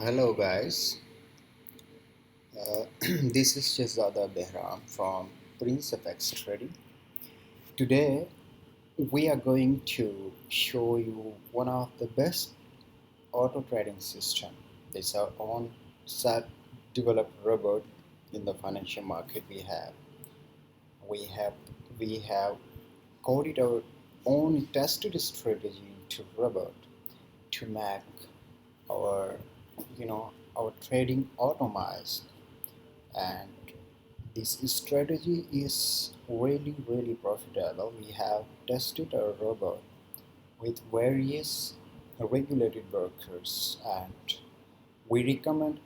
Hello guys, this is Shehzada Behram from Prince of X Trading. Today we are going to show you one of the best auto trading system. It's our own self-developed robot in the financial market. We have we have coded our own tested strategy into robot to make our our trading automized, and this strategy is really profitable. We have tested our robot with various regulated brokers, and we recommend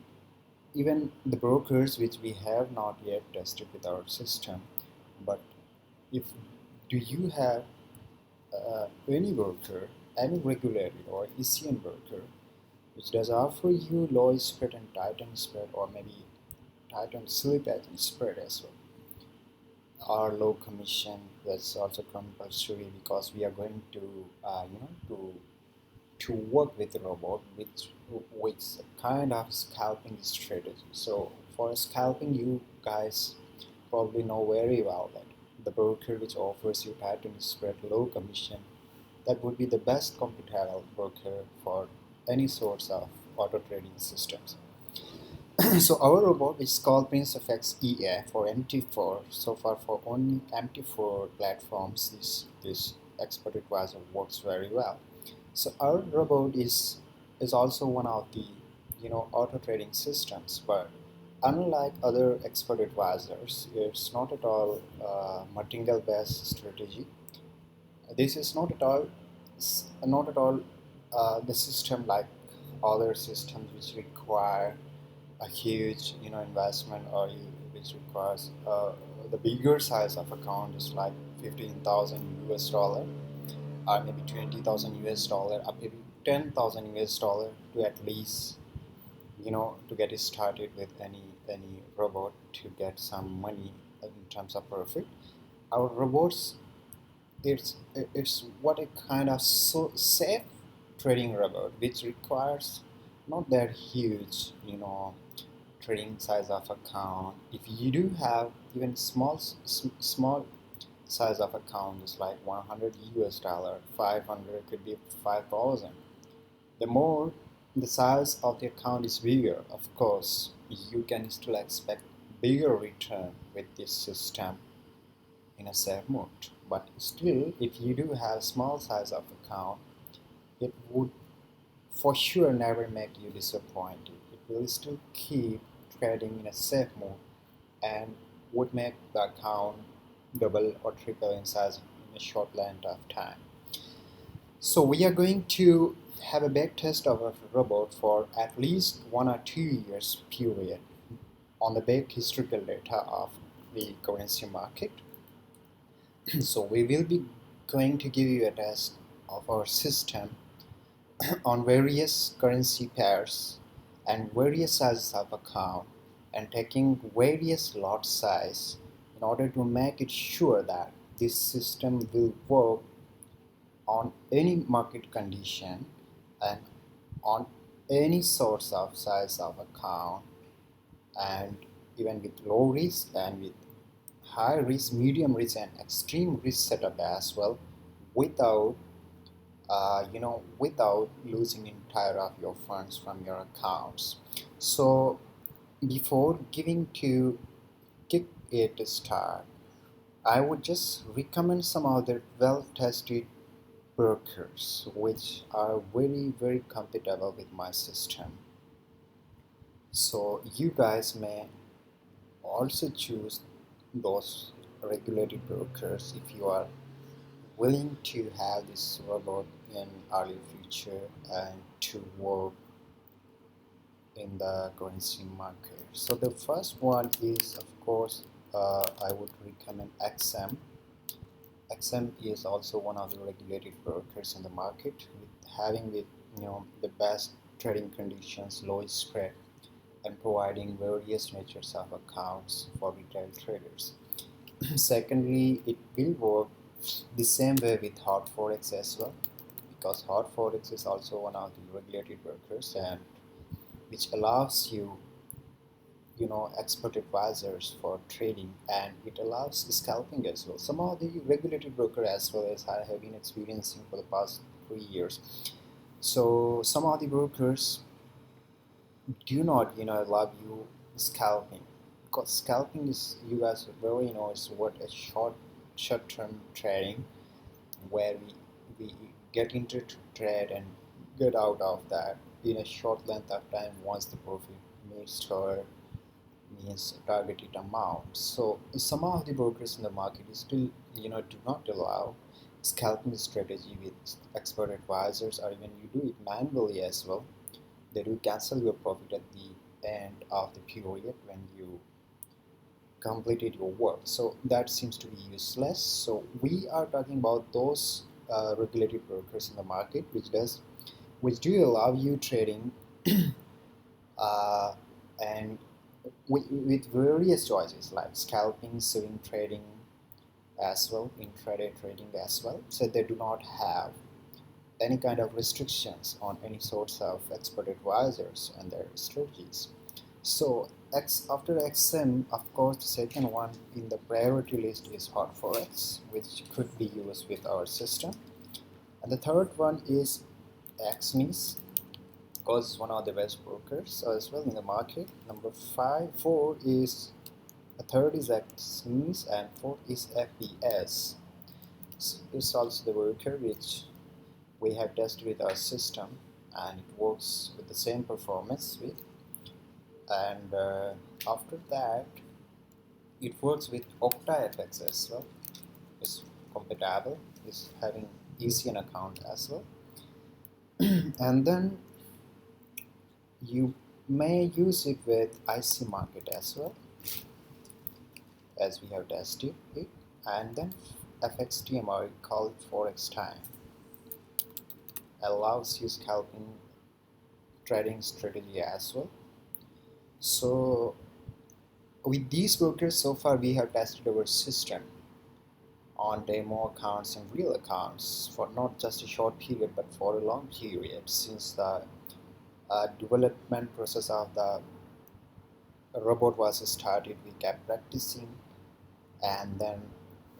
even the brokers which we have not yet tested with our system. But if do you have any broker, any regulated or ECN broker which does offer you low spread and tighten spread, or maybe tighten slippage spread as well, or low commission, that's also compulsory, because we are going to work with the robot with kind of scalping strategy. So for scalping, you guys probably know very well that the broker which offers you pattern spread low commission, that would be the best compatible broker for any sorts of auto trading systems. So our robot is called Prince of X EA for MT4. So far, for only MT4 platforms, this expert advisor works very well. So our robot is also one of the auto trading systems, but unlike other expert advisors, it's not at all martingale based strategy. This is not at all the system like other systems which require a huge investment, or which requires the bigger size of account is like 15,000 US dollar, or maybe 20,000 US dollar, or maybe 10,000 US dollar, to at least to get it started with any robot, to get some money in terms of profit. Our robots, it's what a kind of so safe trading robot which requires not that huge trading size of account. If you do have even small size of account, is like 100 US dollar, 500, could be 5,000. The more the size of the account is bigger, of course you can still expect bigger return with this system in a safe mode. But still, if you do have small size of account, it would for sure never make you disappointed. It will still keep trading in a safe mode, and would make the account double or triple in size in a short length of time. So we are going to have a back test of a robot for at least 1 or 2 years period on the back historical data of the currency market. So we will be going to give you a test of our system on various currency pairs and various sizes of account, and taking various lot size in order to make it sure that this system will work on any market condition and on any sorts of size of account, and even with low risk and with high risk, medium risk, and extreme risk setup as well, without without losing entire of your funds from your accounts. So before giving to kick it to start, I would just recommend some other well-tested brokers which are very compatible with my system. So you guys may also choose those regulated brokers if you are willing to have this robot in early future and to work in the currency market. So the first one is, of course, I would recommend XM. XM is also one of the regulated brokers in the market, with having the best trading conditions, low spread, and providing various natures of accounts for retail traders. Secondly, it will work the same way with hot forex as well, because hot forex is also one of the regulated brokers, and which allows you expert advisors for trading, and it allows scalping as well. Some of the regulated broker as well as I have been experiencing for the past 3 years. So some of the brokers do not allow you scalping, because scalping is, you guys very know, is what a short-term trading, where we get into trade and get out of that in a short length of time once the profit meets her means targeted amount. So some of the brokers in the market still do not allow scalping strategy with expert advisors, or even you do it manually as well. They do cancel your profit at the end of the period when you completed your work. So that seems to be useless. So we are talking about those regulated brokers in the market which do allow you trading uh, and with various choices like scalping, swing trading as well, intraday trading as well. So they do not have any kind of restrictions on any sorts of expert advisors and their strategies. So after XM, of course, the second one in the priority list is hot Forex, which could be used with our system. And the third one is XNIS, because it's one of the best brokers as well in the market. Number four is, the third is XNIS, and fourth is FPS. It's also the broker which we have tested with our system, and it works with the same performance with. And after that, it works with OctaFX as well. It's compatible. It's having ECN account as well. And then you may use it with IC market as well, as we have tested it. And then FXTM, or called Forex time, allows you scalping trading strategy as well. So with these brokers, so far we have tested our system on demo accounts and real accounts for not just a short period but for a long period. Since the development process of the robot was started, we kept practicing, and then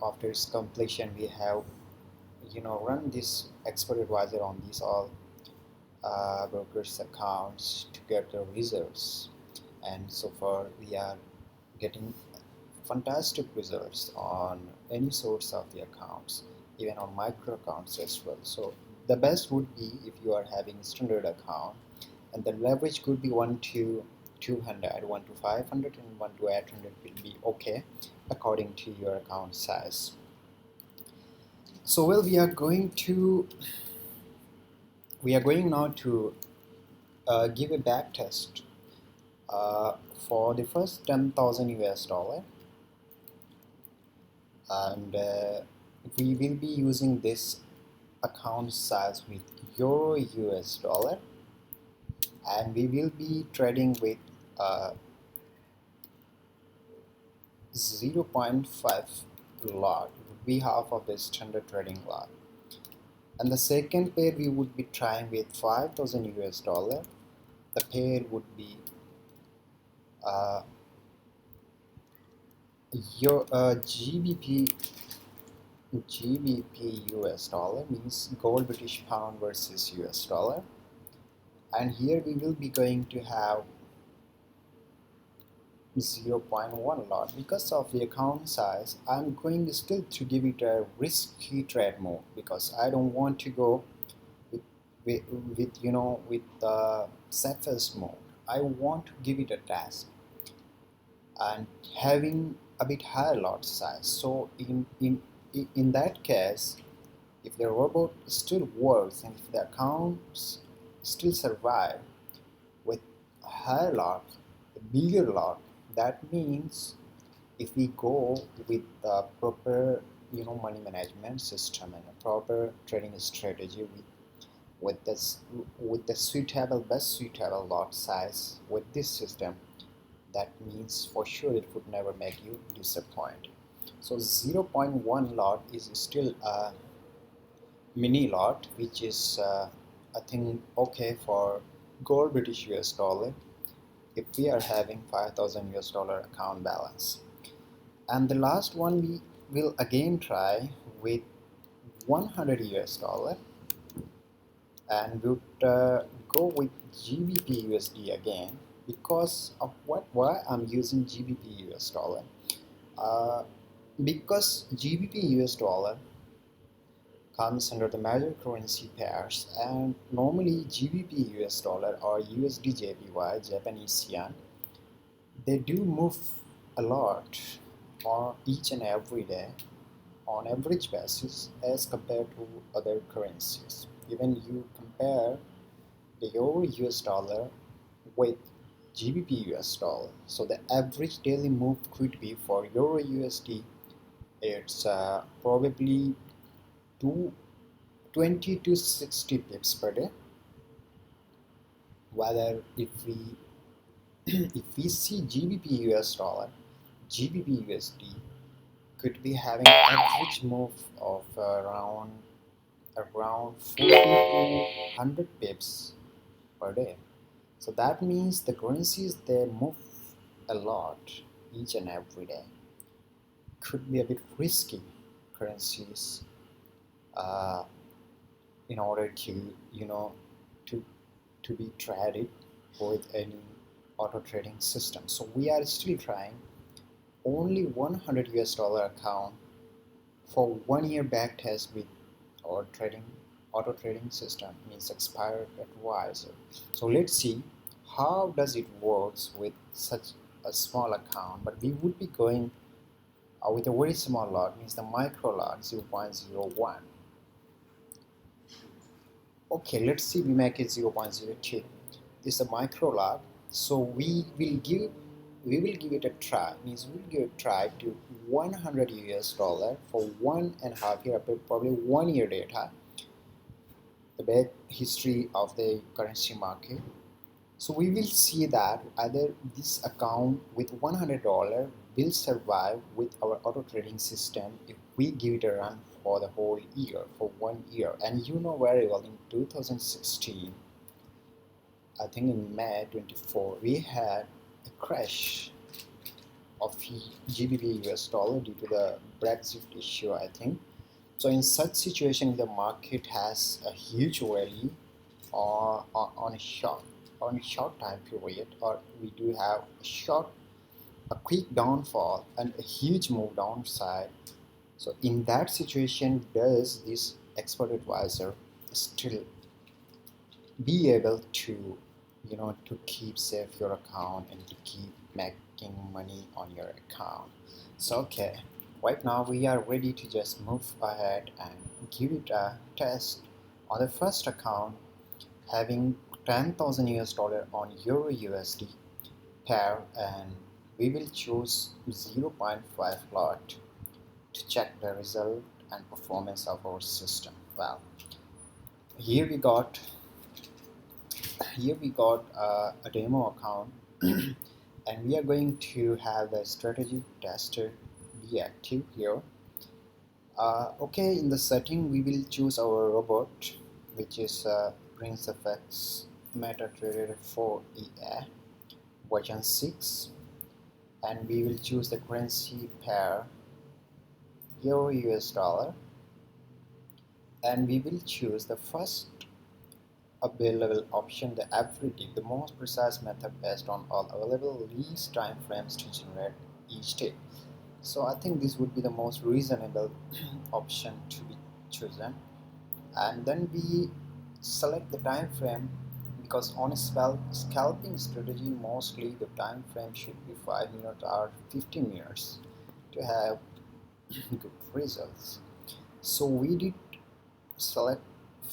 after its completion we have run this expert advisor on these all brokers accounts to get the results. And so far we are getting fantastic results on any source of the accounts, even on micro accounts as well. So the best would be if you are having standard account, and the leverage could be 1 to 200, 1 to 500, and 1 to 800 will be okay according to your account size. So well, we are going now to give a back test for the first 10,000 US dollar, and we will be using this account size with Euro US dollar, and we will be trading with 0.5 lot, would be half of the standard trading lot. And the second pair we would be trying with 5,000 US dollar. The pair would be your GBP US dollar, means gold British pound versus US dollar. And here we will be going to have 0.1 lot. Because of the account size, I'm going still to give it a risky trade mode, because I don't want to go with the safest mode. I want to give it a test and having a bit higher lot size. So in that case, if the robot still works and if the accounts still survive with a higher lot, a bigger lot, that means if we go with the proper money management system and a proper trading strategy with the best suitable lot size with this system, that means for sure it would never make you disappoint. So 0.1 lot is still a mini lot, which is I think okay for gold British US dollar if we are having 5,000 US dollar account balance. And the last one we will again try with 100 US dollar, and would go with GBP USD again. Because of why I'm using GBP US dollar, uh, because GBP US dollar comes under the major currency pairs, and normally GBP US dollar or USD JPY Japanese yen, they do move a lot on each and every day on average basis as compared to other currencies. Even you compare the euro US dollar with GBP US dollar, so the average daily move could be for euro USD, it's probably 20 to 60 pips per day. Whether if we if we see GBP US dollar, GBP USD could be having average move of around 40 to 100 pips per day. So that means the currencies they move a lot each and every day. Could be a bit risky currencies uh, in order to to to be traded with any auto trading system. So we are still trying only 100 US dollar account for 1 year back test with our trading auto trading system, means expired advisor. So let's see how does it works with such a small account, but we would be going with a very small lot, means the micro lot 0.01. Okay, let's see, we make it 0.02. This is a micro lot, so we will give it a try, means we will give it a try to 100 US dollar for 1.5 year, probably 1 year data, the bad history of the currency market. So we will see that either this account with $100 will survive with our auto trading system if we give it a run for the whole year, for 1 year. And you know very well, in 2016, I think in May 24, we had a crash of GBP US dollar due to the Brexit issue, I think. So in such situation, the market has a huge rally or on a short time period, or we do have a quick downfall and a huge move downside. So in that situation, does this expert advisor still be able to to keep safe your account and to keep making money on your account? So okay, right now we are ready to just move ahead and give it a test on the first account, having 10,000 US dollar on euro USD pair, and we will choose 0.5 lot to check the result and performance of our system. Well, here we got a demo account and we are going to have the strategy tester be active here. Okay, in the setting we will choose our robot, which is Prince FX MetaTrader 4EA version 6, and we will choose the currency pair euro US dollar, and we will choose the first available option, the average, the most precise method based on all available least time frames to generate each tick. So I think this would be the most reasonable option to be chosen. And then we select the time frame, because on a scalping strategy mostly the time frame should be 5 minutes or 15 minutes to have good results. So we did select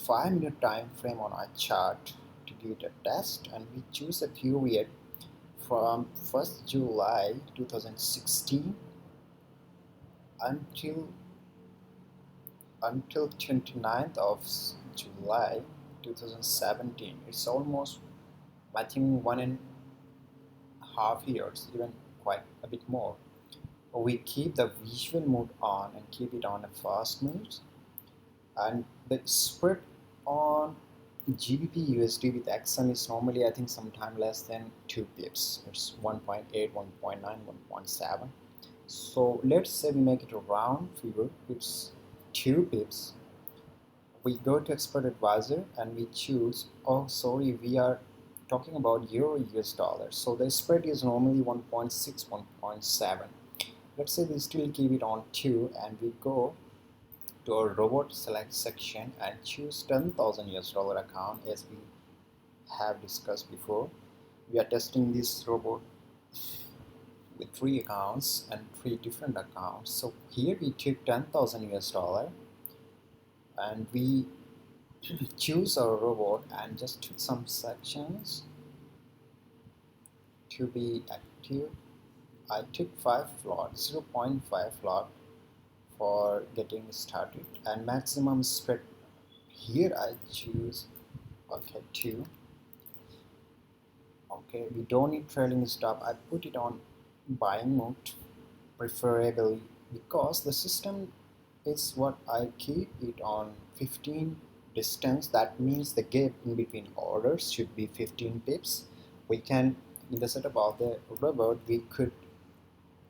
5 minute time frame on our chart to give it a test, and we choose a period from 1st July 2016 until 29th of July 2017. It's almost, I think, 1.5 years, even quite a bit more. We keep the visual mode on and keep it on a fast mode, and the spread on GBP USD with action is normally, I think, sometime less than 2 pips. It's 1.8, 1.9, 1.7. So let's say we make it a round figure. It's 2 pips. We go to expert advisor and we choose, oh sorry, we are talking about euro US dollar. So the spread is normally 1.6, 1.7. Let's say we still keep it on 2 and we go to our robot select section and choose 10,000 US dollar account as we have discussed before. We are testing this robot with 3 accounts and 3 different accounts. So here we took 10,000 US dollar and we choose our robot and just took some sections to be active. I took 5 lot, 0.5 lot for getting started, and maximum spread here I choose, okay, 2. Okay, we don't need trailing stop. I put it on buying mode preferably because the system is what I keep it on 15 distance. That means the gap in between orders should be 15 pips. We can, in the setup of the robot, we could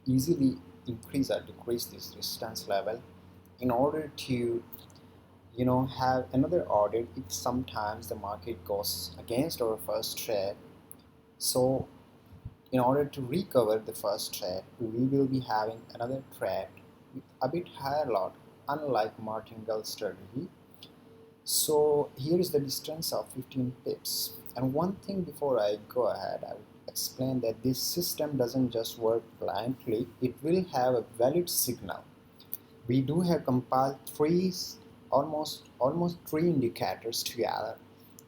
easily increase or decrease this distance level in order to, have another order if sometimes the market goes against our first trade. So in order to recover the first trade, we will be having another trade with a bit higher lot, unlike martingale strategy. So here is the distance of 15 pips. And one thing before I go ahead, I will explain that this system doesn't just work blindly, it will have a valid signal. We do have compiled almost three indicators together,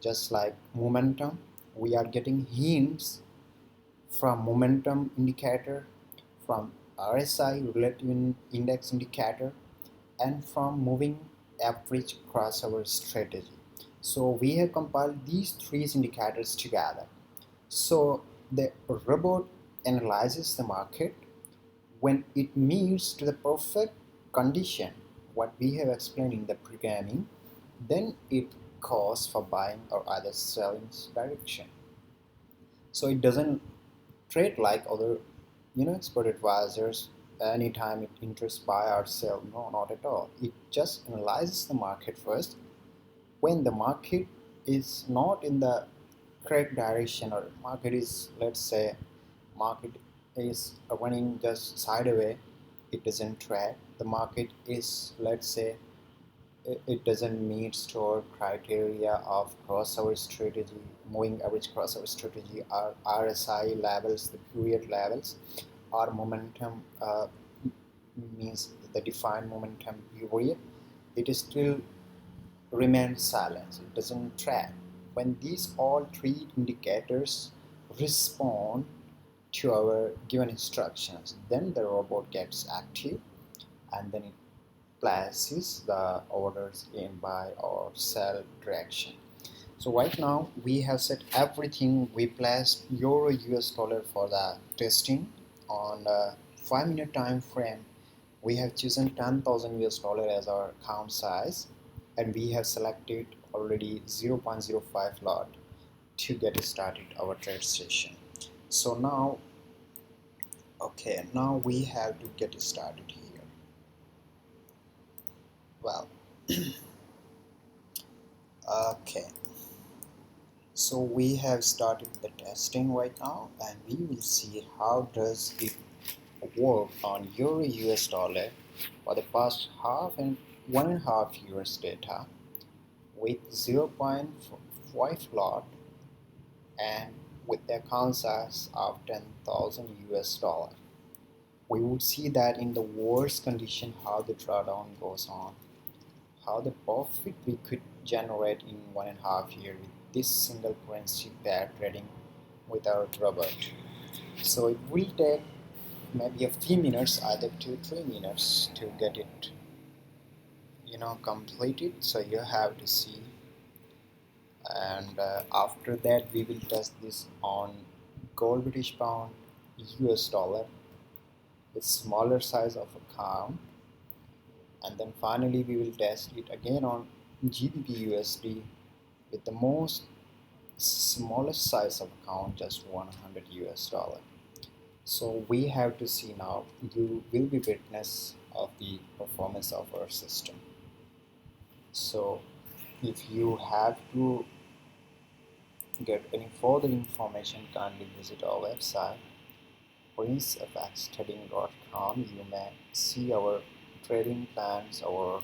just like momentum. We are getting hints from momentum indicator, from RSI relative index indicator, and from moving average crossover strategy. So we have compiled these three indicators together. So the robot analyzes the market when it meets to the perfect condition, what we have explained in the programming, then it calls for buying or either selling direction. So it doesn't trade like other, expert advisors. Anytime it interests buy or sell, no, not at all. It just analyzes the market first. When the market is not in the correct direction, or market is, let's say, market is running just sideways, it doesn't trade. The market is, let's say, it doesn't meet store criteria of crossover strategy, moving average crossover strategy, or RSI levels, the period levels, or momentum, means the defined momentum period. It is still remains silent. It doesn't track. When these all three indicators respond to our given instructions, then the robot gets active and then it places the orders in buy or sell direction. So right now we have set everything. We placed euro US dollar for the testing on a 5-minute time frame. We have chosen 10,000 US dollar as our account size, and we have selected already 0.05 lot to get started our trade session. So now, okay, now we have to get started here. Well, okay, so we have started the testing right now, and we will see how does it work on euro US dollar for the past half and 1.5 years data with 0.5 lot and with the account size of 10,000 US dollar. We would see that in the worst condition how the drawdown goes on, how the profit we could generate in 1.5 years with this single currency pair trading without robot. So it will take maybe a few minutes, either 2-3 minutes, to get it completed. So you have to see, and after that we will test this on gold, British pound, US dollar with smaller size of account, and then finally we will test it again on GBP USD with the most smallest size of account, just 100 US dollar. So we have to see now, you will be witness of the performance of our system. So if you have to get any further information, kindly visit our website princefxtrading.com. You may see our trading plans, our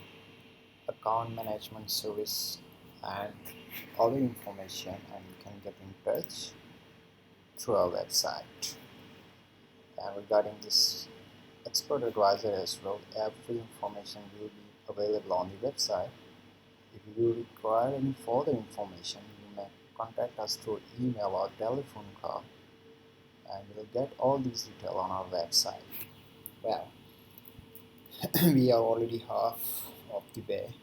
account management service, and other information, and you can get in touch through our website. And regarding this expert advisor as well, every information will be available on the website. If you require any further information, you may contact us through email or telephone call, and you will get all these details on our website. Well, we are already half of the way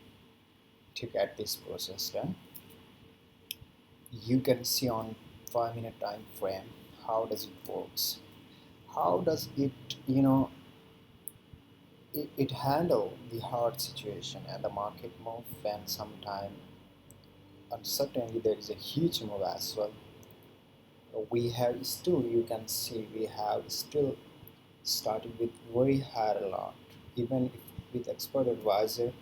to get this process done. You can see on 5 minute time frame how does it works, how does it, it handle the hard situation and the market move when sometime uncertainly there is a huge move as well. We have still, you can see, we have still started with very high lot. Even if with expert advisor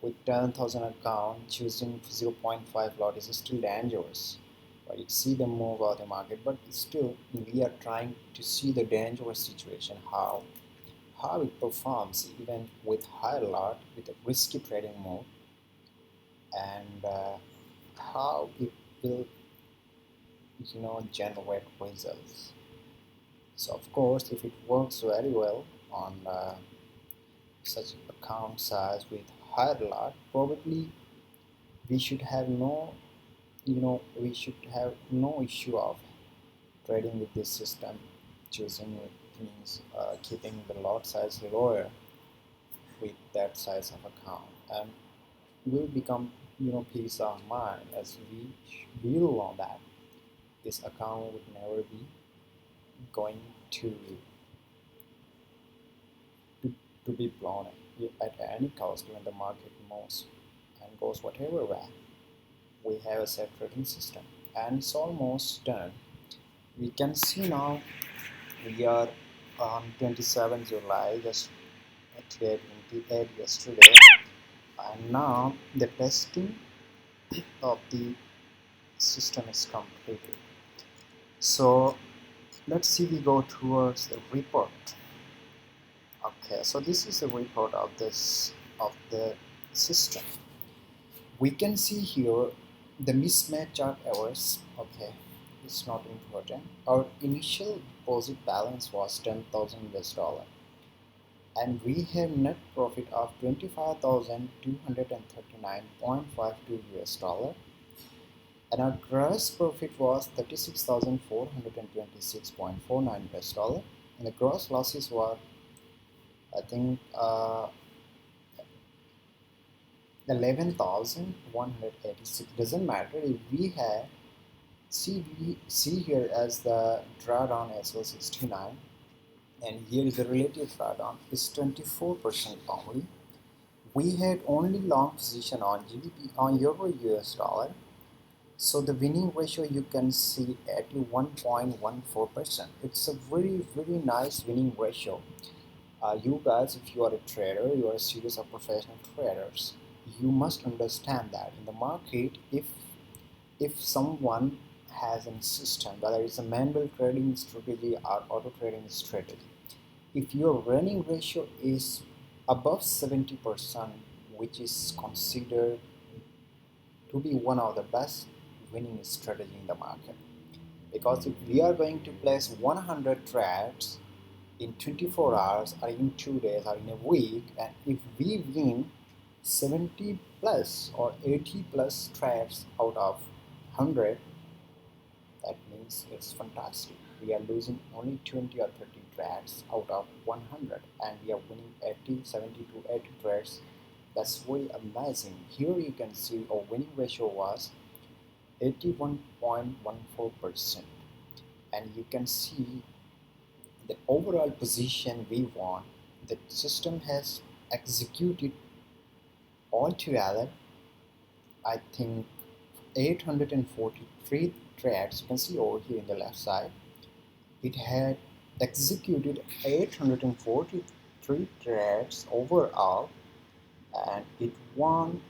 with 10,000 account, choosing 0.5 lot is still dangerous. Right? You see the move of the market, but still we are trying to see the dangerous situation, how it performs even with high lot with a risky trading move, and how it will generate results. So of course, if it works very well on such account size with higher lot, probably we should have no, we should have no issue of trading with this system. Choosing it means keeping the lot size lower with that size of account, and will become peace of mind, as we will know that this account would never be going to, to be blown at any cost when the market moves and goes whatever way. We have a set trading system, and it's almost done. We can see now we are on 27 July, just today 28 yesterday, and now the testing of the system is completed. So let's see, we go towards the report. Okay, so this is the report of the system. We can see here the mismatch chart errors. Okay, it's not important. Our initial deposit balance was 10,000 US dollar, and we have net profit of 25,239.52 US dollar, and our gross profit was 36,426.49 US dollar, and the gross losses were, I think, 11,186. Doesn't matter if we have, we see here as the drawdown as well 69, and here is the relative drawdown is 24% only. We had only long position on GBP, on euro US dollar, so the winning ratio you can see at 1.14%. It's a very nice winning ratio. You guys, if you are a trader, you are a series of professional traders, you must understand that in the market, if someone has a system, whether it's a manual trading strategy or auto trading strategy, if your winning ratio is above 70%, which is considered to be one of the best winning strategy in the market. Because if we are going to place 100 trades in 24 hours or in 2 days or in a week, and if we win 70 plus or 80 plus trades out of 100, that means it's fantastic. We are losing only 20 or 30 trades out of 100, and we are winning 80, 70 to 80 trades. That's very amazing. Here you can see our winning ratio was 81.14%, and you can see the overall position we want. The system has executed altogether, I think, 843 trades. You can see over here in the left side, it had executed 843 trades overall, and it won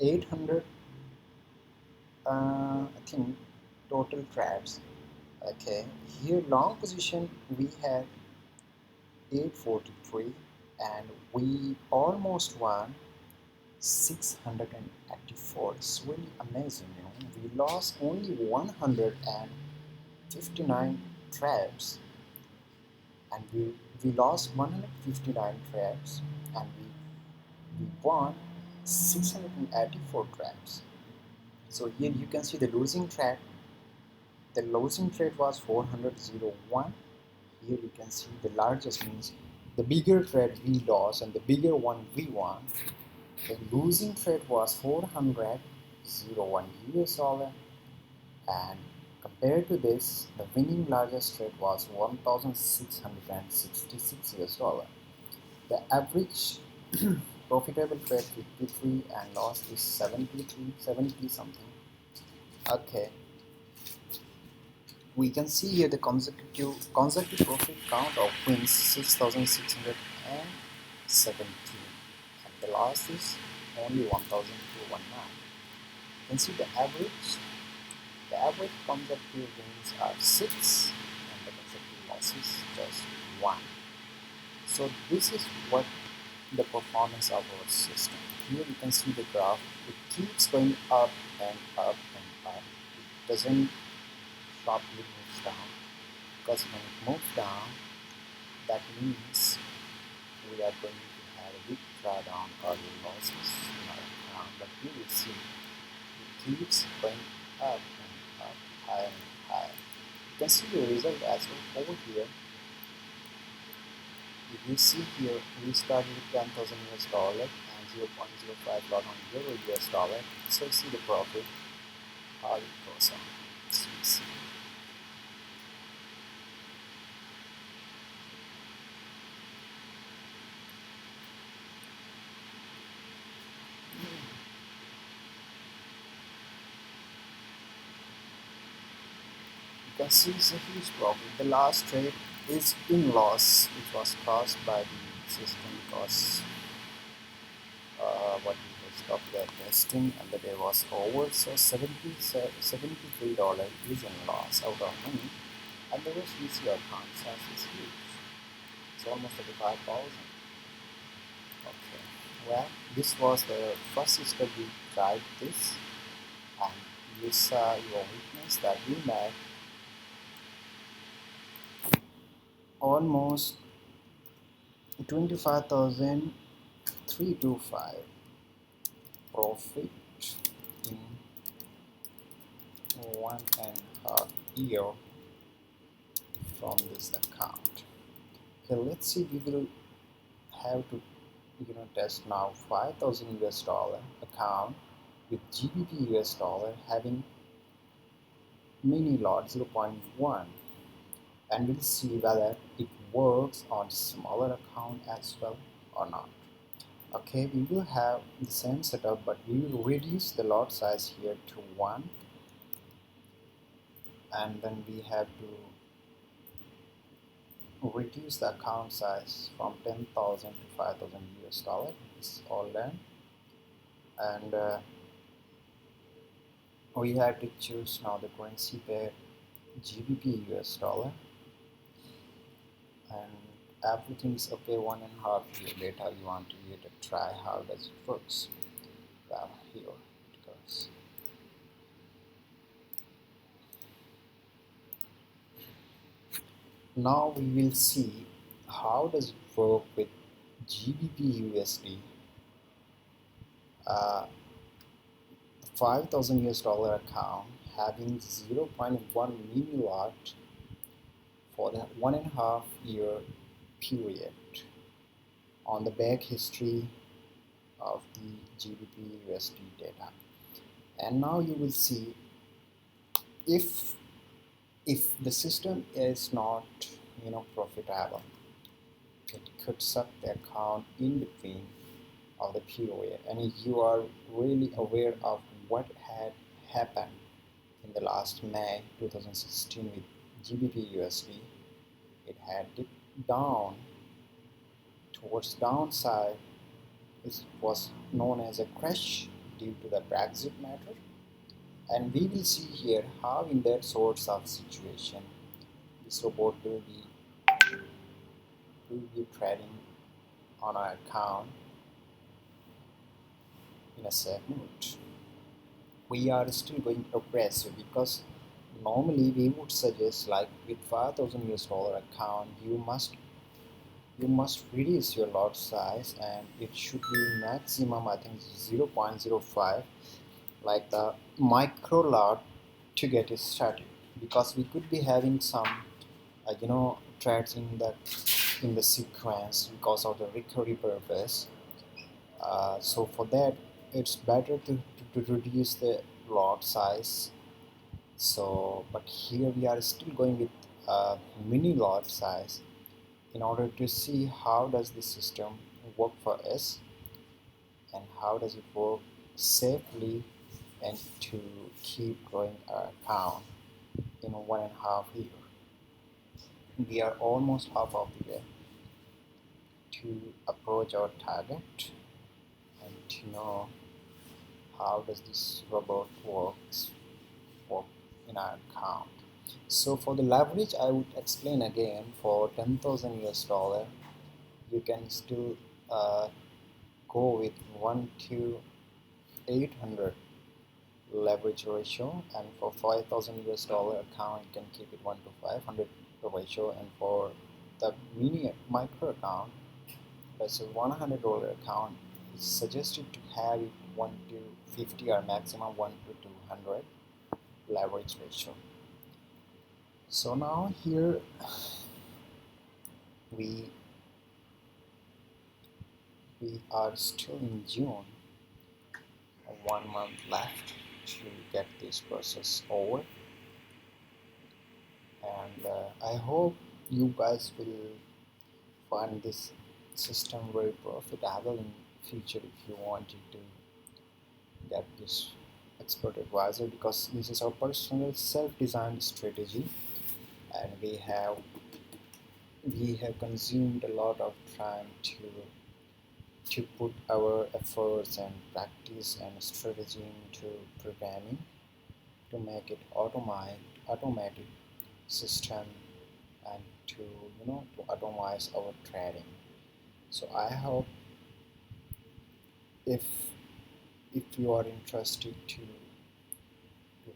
800 I think total trades. Okay, here long position we had 843, and we almost won 684. It's really amazing, you know. We lost only 159 trades, and we lost 159 trades, and we won 684 trades. So here you can see the losing trade. The losing trade was 401. Here you can see the largest means the bigger trade we lost and the bigger one we won. The losing trade was 401 US dollar, and compared to this, the winning largest trade was 1666 US dollar. The average profitable trade 53 and loss is 73, 70 something. Okay, we can see here the consecutive profit count of wins 6,617, and the loss is only 1,219. You can see the average. The average consecutive wins are 6, and the consecutive losses just 1. So this is what the performance of our system. Here you can see the graph. It keeps going up and up and up. It doesn't sharply moves down, because when it moves down, that means we are going to have a big drawdown or losses in our account. But you will see it keeps going up and up, higher and higher. You can see the result as well over here. If you see here, we started with 10,000 US dollar and 0.05 lot on euro US dollar. So see the profit, how it goes on. So you see. You can see it's a huge profit. The last trade is in loss, which was caused by the system because what we had stopped their testing and the day was over. So $73 is in loss out of money, and the rest we see our account size is huge. It's almost 35,000. Okay, well, this was the first step we tried this, and you saw your witness that we made almost 25,325 profit in 1.5 year from this account. Okay, let's see. We will have to test now 5,000 US dollar account with GBP US dollar having mini lot 0.1, and we'll see whether it works on smaller account as well or not. Okay, we will have the same setup, but we will reduce the lot size here to 1, and then we have to reduce the account size from 10,000 to 5,000 US dollar. It's all done, and we have to choose now the currency pair GBP US dollar, and everything is okay. 1.5 year later, we want to give it a try. How does it works? Well, here it goes. Now we will see how does it work with GBP USD. 5,000 US dollar account having 0.1 mini lot for the 1.5 year period on the back history of the GBP USD data. And now you will see if the system is not profitable, it could suck the account in between of the period, and you are really aware of what had happened in the last May 2016 with GBP USD. It had dipped down towards downside. It was known as a crash due to the Brexit matter, and we will see here how in that sorts of situation this robot will be trading on our account in a segment. We are still going aggressive because normally we would suggest, like with 5,000 US dollar account, you must reduce your lot size and it should be maximum, I think, 0.05, like the micro lot, to get it started, because we could be having some trades in the sequence because of the recovery purpose. So for that, it's better to reduce the lot size. So but here we are still going with mini lot size in order to see how does this system work for us and how does it work safely, and to keep growing our account in 1.5 years. We are almost half of the way to approach our target and to know how does this robot work in our account. So for the leverage, I would explain again. For 10,000 US dollar, you can still go with 1 to 800 leverage ratio, and for 5,000 US dollar account, you can keep it 1 to 500 ratio, and for the mini micro account, that's a $100 account, it's suggested to have it 1 to 50 or maximum 1 to 200 leverage ratio. So now here we are still in June, 1 month left to get this process over, and I hope you guys will find this system very profitable in future if you wanted to get this expert advisor, because this is our personal self-designed strategy, and we have consumed a lot of time to put our efforts and practice and strategy into programming to make it automatic system, and to automate our trading. So I hope if you are interested to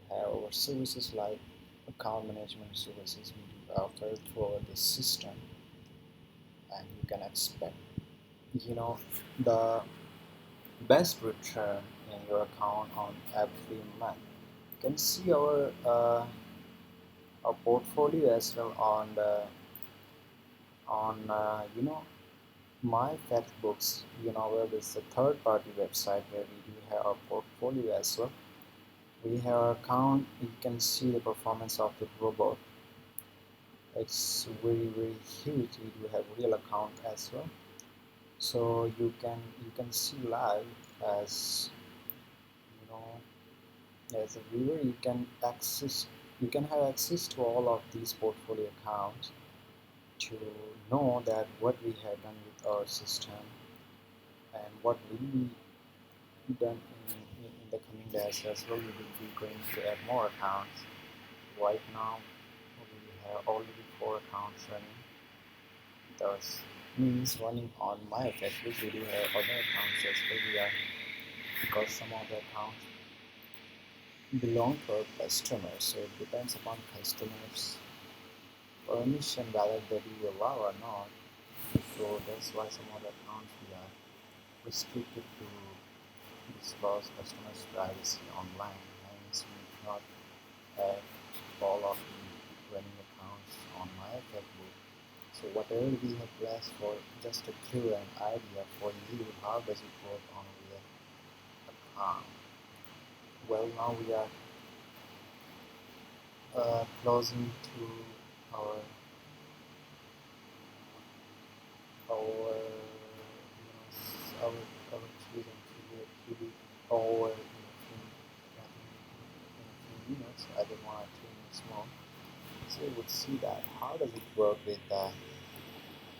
have our services like account management services we do offer through this system, and you can expect the best return in your account on every month. You can see our portfolio as well on my fact books, where there's a third party website where we do have our portfolio as well. We have our account. You can see the performance of the robot. It's very very huge. We do have real account as well, so you can see live as you know as a viewer. You can have access to all of these portfolio accounts to know that what we have done with our system and what will be done in the coming days as well. We will be going to add more accounts. Right now we have already 4 accounts running. Thus means running on my Facebook. We do have other accounts as well. Because some of the accounts belong to our customers, so it depends upon customers' permission whether they do allow or not. So that's why some of the accounts we are restricted to disclose customers' privacy online. Hence, we cannot have all of the running accounts on my Facebook. So whatever we have placed for just a clue and idea for you, how does it work on real account. Well, now we are closing to our our our our choosing to be over I just want 3 minutes more. So you would see that how does it work with the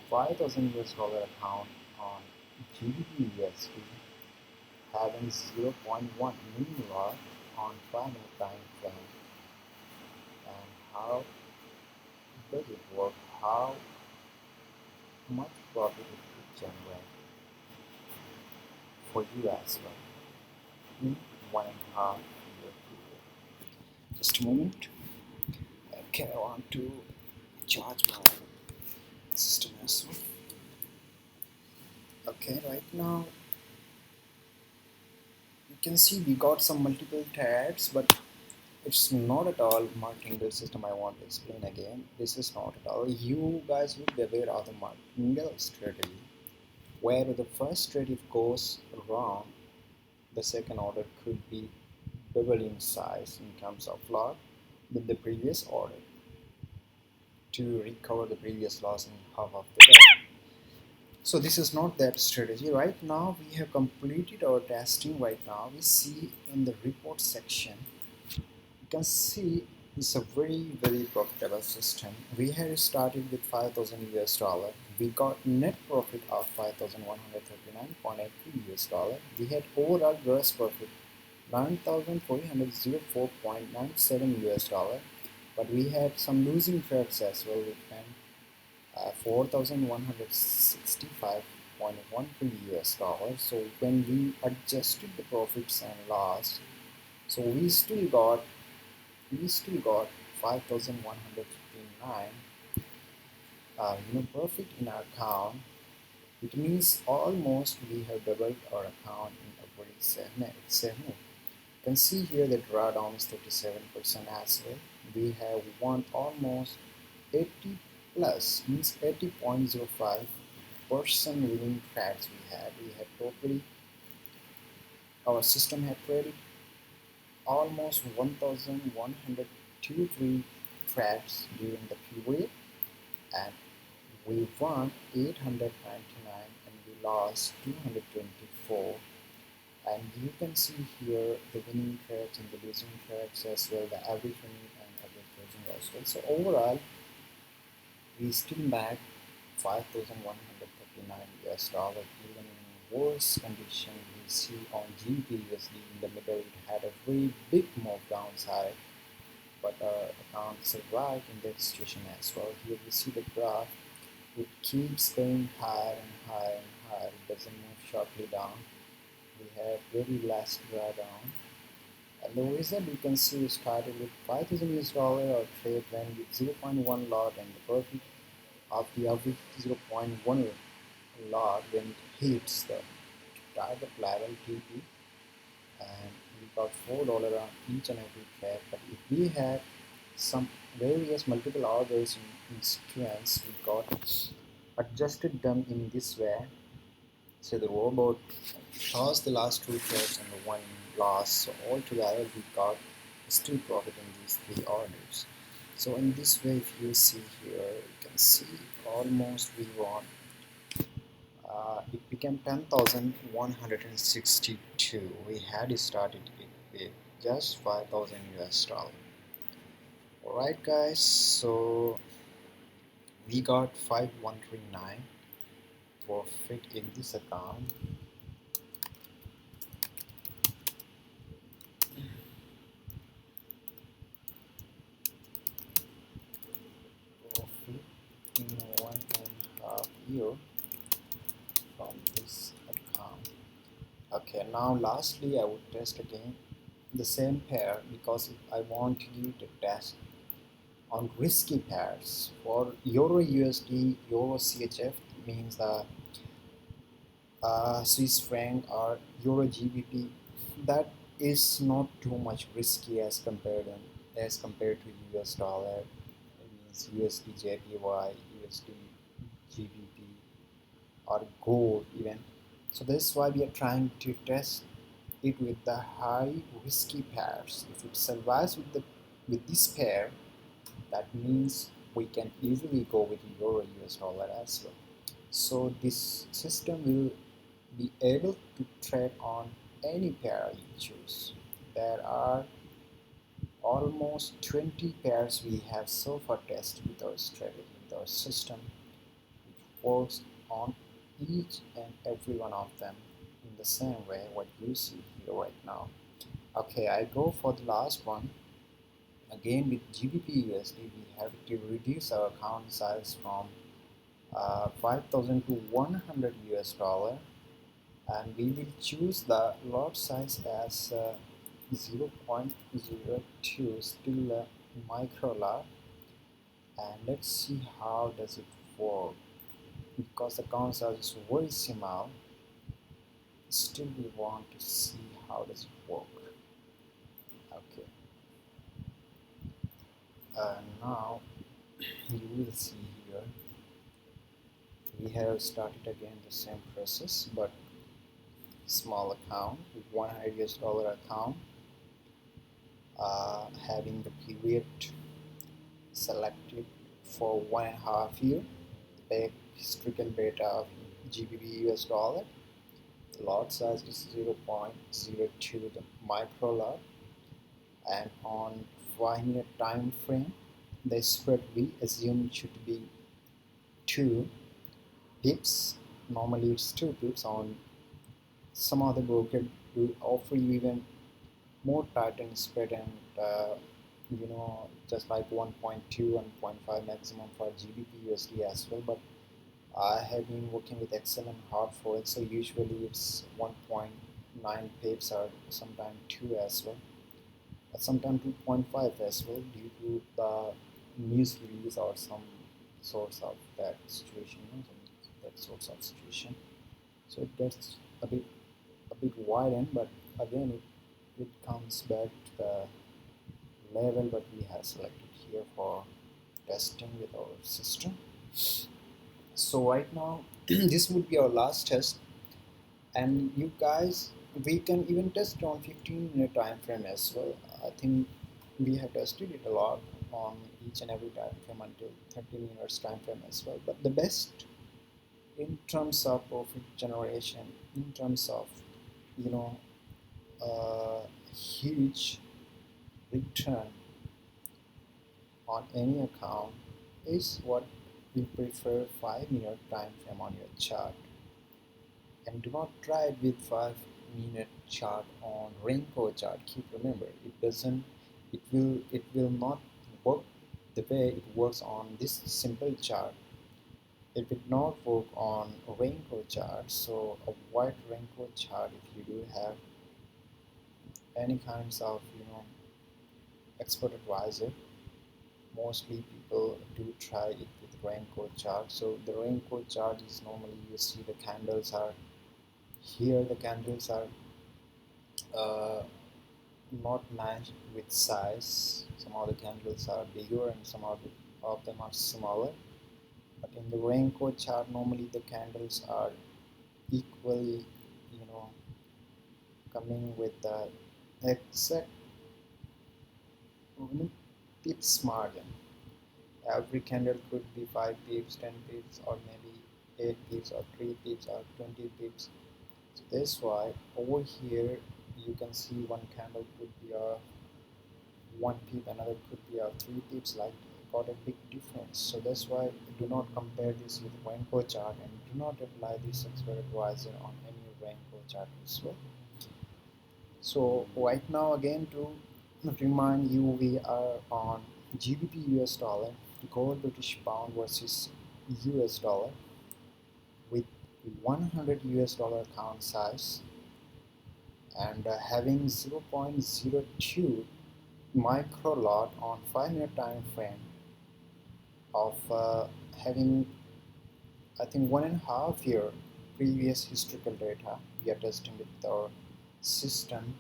5,000 US dollar account on GBP USD having 0.1 milliwatt on 5 minute time frame, and how does it work? How much profit it could generate for you as well in 1.5 year period. Just a moment. Okay, I want to charge my system as well. Okay, right now you can see we got some multiple tabs, but it's not at all martingale system. I want to explain again. This is not at all. You guys will be aware of the martingale strategy, where the first trade if goes wrong, the second order could be double in size in terms of lot than the previous order to recover the previous loss in half of the day. So this is not that strategy. Right now we have completed our testing. Right now we see in the report section, you can see it's a very profitable system. We had started with 5,000 US dollar. We got net profit of 5,139.83 US dollar. We had overall gross profit 9,404.97 US dollar, but we had some losing trades as well with 4,165.13 US dollars. So when we adjusted the profits and loss, so we still got 5,159 profit in our account. It means almost we have doubled our account in a very segment. You can see here the drawdown is 37% as well. We have won almost 80 plus, means 80.05% winning trades we had. We had totally, our system had traded almost 1,123 trades during the period, and we won 899 and we lost 224. And you can see here the winning trades and the losing trades as well, the average winning and average losing as well. So overall we still made 5,139 US dollar. Even in worse condition we see on GBP/USD in the middle, it had a very big move downside, but our account survived in that situation as well. Here we see the graph, it keeps going higher and higher and higher, it doesn't move sharply down. We have very less drawdown, and the result you can see we started with 5,000 US dollar. Our trade went with 0.1 lot, and the profit of the average 0.1 lot when it hits the target level TP, and we got $4 on each and every trade. But if we had some various multiple orders in sequence, we got adjusted them in this way. So the robot tossed the last two trades and the one loss. So altogether we got still profit in these three orders. So in this way, if you see here, you can see almost we won. It became 10,162. We had started it with just 5,000 US dollar. Alright guys, so we got 5,139 profit in this account. Profit in 1.5 year from this account. Okay, now lastly I would test again the same pair, because if I want you to test on risky pairs for Euro USD, Euro CHF means the Swiss franc or Euro GBP, that is not too much risky as compared to US dollar. It means USD JPY, USD GBP, or gold even. So that's why we are trying to test it with the high risky pairs. If it survives with this pair, that means we can easily go with Euro US dollar as well. So this system will be able to trade on any pair you choose. There are almost 20 pairs we have so far tested with our strategy, with our system, which works on each and every one of them in the same way what you see here right now. Okay, I go for the last one. Again with GBP USD, we have to reduce our account size from 5,000 to 100 US dollar, and we will choose the lot size as 0.02, still a micro lot, and let's see how does it work. Because the account size is very small, still we want to see how does it work. Okay, now you will see here we have started again the same process, but small account with 100 US dollar account, having the period selected for 1.5 year, the historical data of GBP US dollar. The lot size is 0.02, the micro lot, and on 5 minute time frame, the spread we assume should be 2 pips. Normally it's 2 pips. On some other broker will offer you even more tightened spread, and just like 1.2, 1.5 maximum for GBP USD as well. But I have been working with Excel and hard Forex, so usually it's 1.9 pips or sometimes 2 as well, but sometimes 2.5 as well, due to the news release or some sorts of that situation, that sorts of situation. So it gets a bit widened, but again it comes back to the level that we have selected here for testing with our system. So right now this would be our last test, and you guys, we can even test on 15-minute time frame as well. I think we have tested it a lot on each and every time frame until 30 minutes time frame as well. But the best in terms of profit generation, in terms of you know huge return on any account is what we prefer 5 minute time frame on your chart. And do not try it with 5 minute chart on rainbow chart. Keep remember, it will not work the way it works on this simple chart. It will not work on a rainbow chart. So avoid rainbow chart if you do have any kinds of expert advisor. Mostly people do try it with rainbow chart. So the rainbow chart is normally you see the candles are here, the candles are uh, not matched with size. Some of the candles are bigger and some of them are smaller. But in the rainbow chart, normally the candles are equally, coming with the exact pips margin. Every candle could be 5 pips, 10 pips, or maybe 8 pips, or 3 pips, or 20 pips. So that's why over here you can see one candle could be a 1 pip, another could be a 3 pips, like got a big difference. So that's why do not compare this with rainbow chart, and do not apply this expert advisor on any rainbow chart as well. So right now again, to remind you, we are on GBP US dollar, gold British pound versus US dollar, with 100 US dollar account size, and having 0.02 micro lot on 5 minute time frame of having, I think, 1.5 year previous historical data. We are testing with our system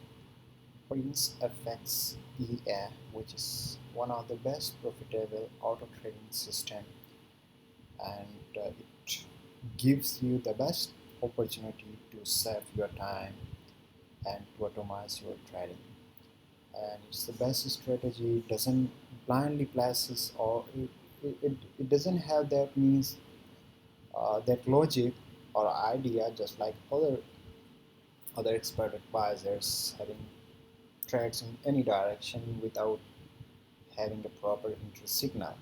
Prince FX EA, which is one of the best profitable auto trading system, and it gives you the best opportunity to save your time and to automate your trading. And it's the best strategy. It doesn't blindly places, or it doesn't have that means that logic or idea, just like other expert advisors having trades in any direction without having a proper entry signal.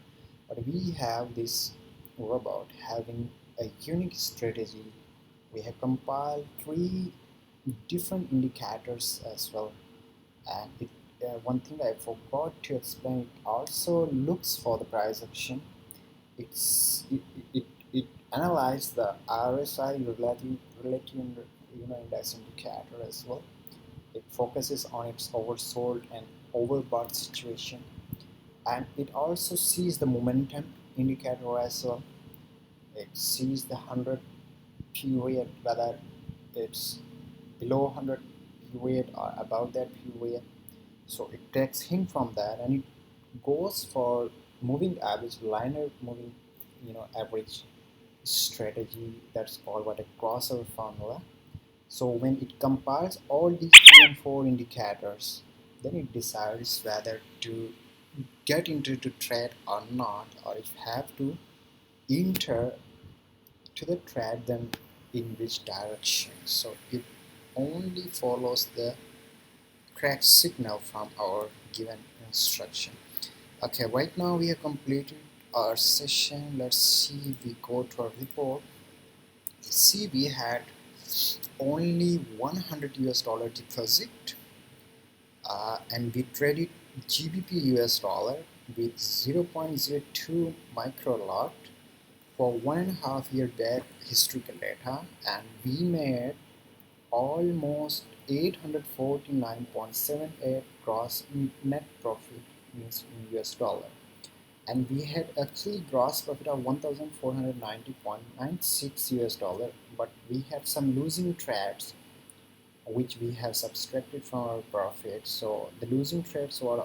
But we have this robot having a unique strategy. We have compiled three different indicators as well, and one thing I forgot to explain, it also looks for the price action. It analyzes the RSI relative index indicator as well. It focuses on its oversold and overbought situation, and it also sees the momentum indicator as well. It sees the 100 period, whether it's below 100 period or above that period. So it takes hint from that, and it goes for moving average, linear moving average strategy. That's called what a crossover formula. So when it compiles all these 3 and 4 indicators, then it decides whether to get into the trade or not, or if have to enter to the trade, then in which direction. So it only follows the correct signal from our given instruction. Okay, right now we have completed our session. Let's see, we go to our report. See, we had only 100 US dollar deposit, and we traded GBP US dollar with 0.02 micro lot for 1.5 year back historical data, and we made almost 849.78 gross net profit, means in US dollar, and we had actually gross profit of 1490.96 US dollar, but we had some losing trades which we have subtracted from our profit. So the losing trades were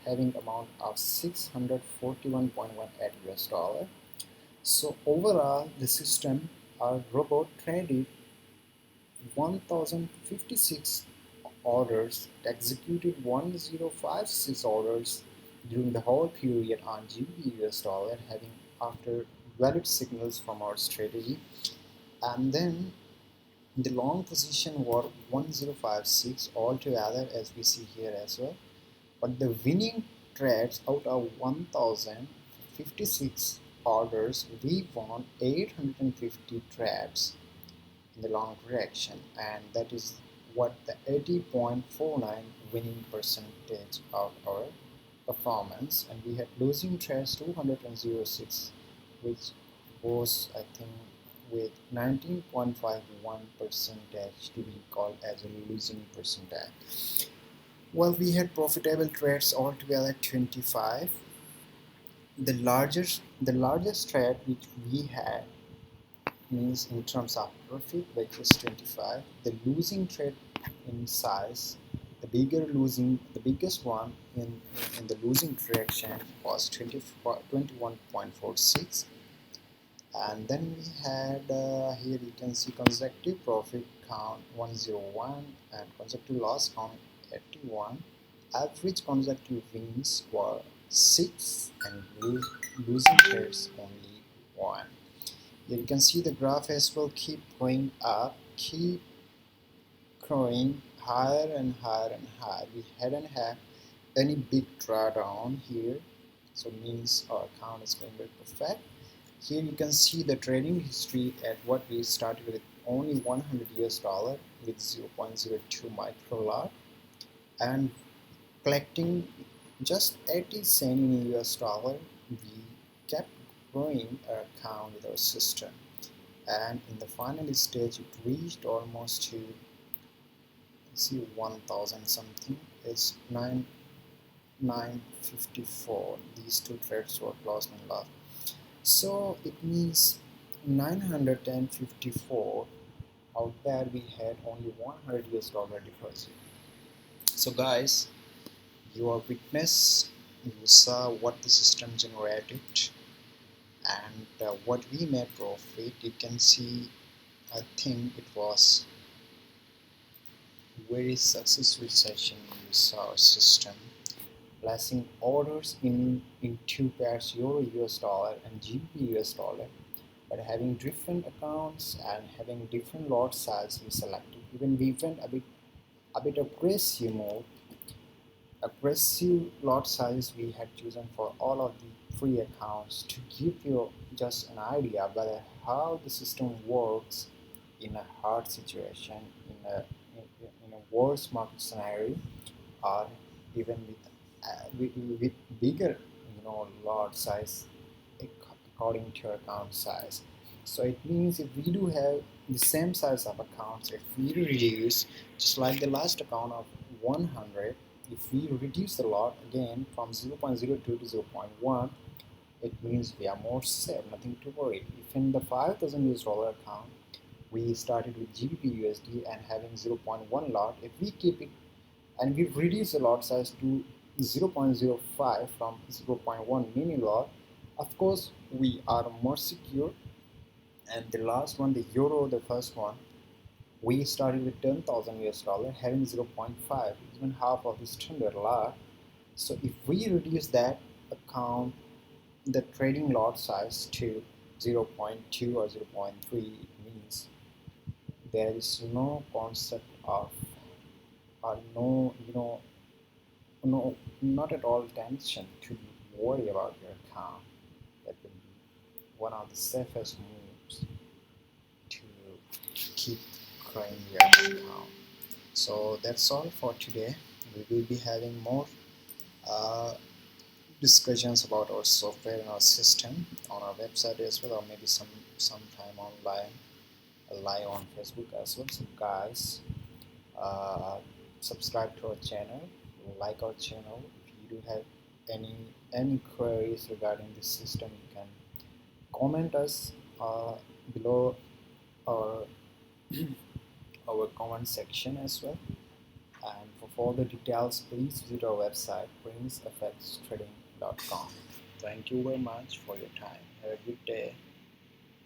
having amount of 641.18 US dollar. So overall the system, our robot traded 1056 orders, executed 1056 orders during the whole period on GBP US dollar, having after valid signals from our strategy. And then the long position were 1056 altogether, as we see here as well. But the winning trades, out of 1056 orders, we won 850 trades in the long direction, and that is what the 80.49 winning percentage of our performance. And we had losing trades 206, which was, I think, with 19.51 percentage to be called as a losing percentage. Well, we had profitable trades altogether 25. The largest trade which we had, means in terms of profit, which is 25. The losing trade in size, the biggest one in the losing direction was 21.46. And then we had here you can see consecutive profit count 101 and consecutive loss count 81. Average consecutive wins were 6 and losing trades only 1. Here you can see the graph as well keep going up, keep growing higher and higher and higher. We hadn't had any big drawdown here, so means our account is going very perfect. Here you can see the trading history at what we started with only 100 US dollar with 0.02 micro lot, and collecting just 80 cents in US dollar. We kept growing our account with our system, and in the final stage it reached almost to see 1000 something. It's 954. These two trades were closed in loss, so it means 954. Out there we had only 100 US dollar deposit. So guys, you are witness, you saw what the system generated, and what we made profit. You can see, I think it was very successful session. We saw our system placing orders in two pairs, euro US dollar and GBP US dollar, but having different accounts and having different lot size we selected. Even we went a bit aggressive mode aggressive lot size we had chosen for all of the free accounts to give you just an idea about how the system works in a hard situation, in a worse market scenario, or even with bigger lot size according to your account size. So it means if we do have the same size of accounts, if we reduce just like the last account of 100, if we reduce the lot again from 0.02 to 0.1, it means we are more safe, nothing to worry. If in the 5000 US dollar account we started with GBP USD and having 0.1 lot, if we keep it and we reduce the lot size to 0.05 from 0.1 mini lot, of course we are more secure. And the last one, the euro, the first one, we started with 10,000 US dollar having zero point 0.5, even half of the standard lot. So if we reduce that account, the trading lot size to 0.2 or 0.3, it means there is no concept of or no no, not at all tension to worry about your account. That will be one of the safest moves to keep growing your account. So that's all for today. We will be having more uh, discussions about our software and our system on our website as well, or maybe sometime online, live on Facebook as well. So guys, uh, subscribe to our channel, like our channel. If you do have any any queries regarding this system, you can comment us below our our comment section as well. And for further details, please visit our website princefxtrading.com. Thank you very much for your time. Have a good day.